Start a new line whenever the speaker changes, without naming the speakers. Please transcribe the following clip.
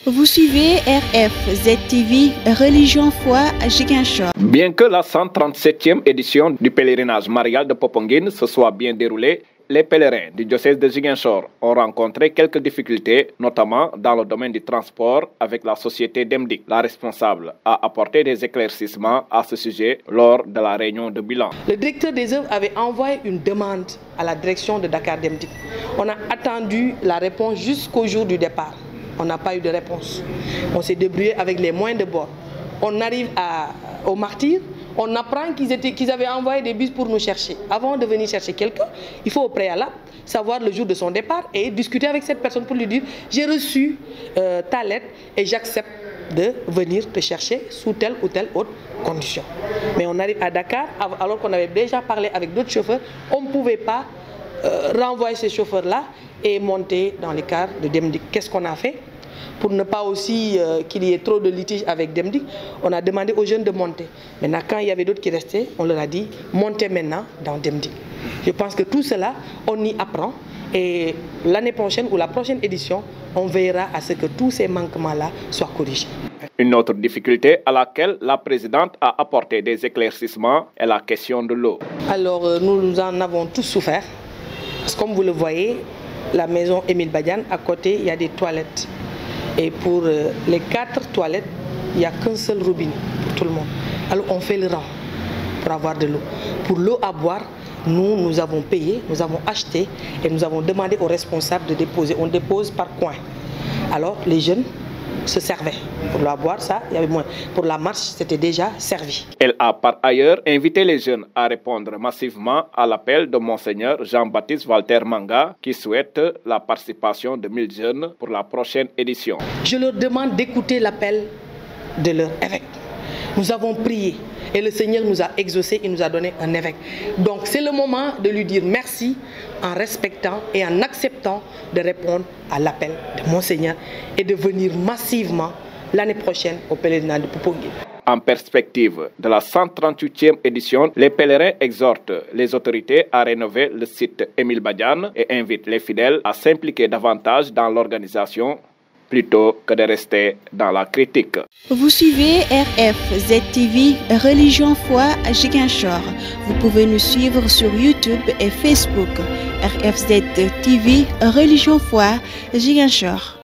Vous suivez RFZ TV, Religion Foi à Ziguinchor.
Bien que la 137e édition du pèlerinage marial de Popenguine se soit bien déroulée, les pèlerins du diocèse de Ziguinchor ont rencontré quelques difficultés, notamment dans le domaine du transport avec la société Demdik. La responsable a apporté des éclaircissements à ce sujet lors de la réunion de bilan.
Le directeur des œuvres avait envoyé une demande à la direction de Dakar Demdik. On a attendu la réponse jusqu'au jour du départ. On n'a pas eu de réponse. On s'est débrouillé avec les moyens de bord. On arrive au Martyr, on apprend qu'ils avaient envoyé des bus pour nous chercher. Avant de venir chercher quelqu'un, il faut au préalable savoir le jour de son départ et discuter avec cette personne pour lui dire « j'ai reçu ta lettre et j'accepte de venir te chercher sous telle ou telle autre condition ». Mais on arrive à Dakar, alors qu'on avait déjà parlé avec d'autres chauffeurs, on ne pouvait pas renvoyer ces chauffeurs-là et monter dans les cars de Demdik. Qu'est-ce qu'on a fait? Pour ne pas aussi qu'il y ait trop de litiges avec Demdik, on a demandé aux jeunes de monter. Maintenant, quand il y avait d'autres qui restaient, on leur a dit montez maintenant dans Demdik. Je pense que tout cela, on y apprend. Et l'année prochaine ou la prochaine édition, on veillera à ce que tous ces manquements-là soient corrigés.
Une autre difficulté à laquelle la présidente a apporté des éclaircissements est la question de l'eau.
Alors, nous en avons tous souffert. Parce que comme vous le voyez, la maison Émile Badiane, à côté, il y a des toilettes. Et pour les 4 toilettes, il n'y a qu'un seul robinet pour tout le monde. Alors on fait le rang pour avoir de l'eau. Pour l'eau à boire, nous avons payé, nous avons acheté et nous avons demandé aux responsables de déposer. On dépose par coin. Alors les jeunes se servaient. Pour l'eau à boire, ça, il y avait moins. Pour la marche, c'était déjà servi.
Elle a par ailleurs invité les jeunes à répondre massivement à l'appel de Monseigneur Jean-Baptiste Walter Manga qui souhaite la participation de 1000 jeunes pour la prochaine édition.
Je leur demande d'écouter l'appel de leur évêque. Nous avons prié et le Seigneur nous a exaucés et nous a donné un évêque. Donc c'est le moment de lui dire merci en respectant et en acceptant de répondre à l'appel de Monseigneur et de venir massivement l'année prochaine au pèlerinage de Popenguine.
En perspective de la 138e édition, les pèlerins exhortent les autorités à rénover le site Émile Badiane et invitent les fidèles à s'impliquer davantage dans l'organisation plutôt que de rester dans la critique.
Vous suivez RFZ TV, Religion Foi à Ziguinchor. Vous pouvez nous suivre sur YouTube et Facebook. RFZ TV, Religion Foi à Ziguinchor.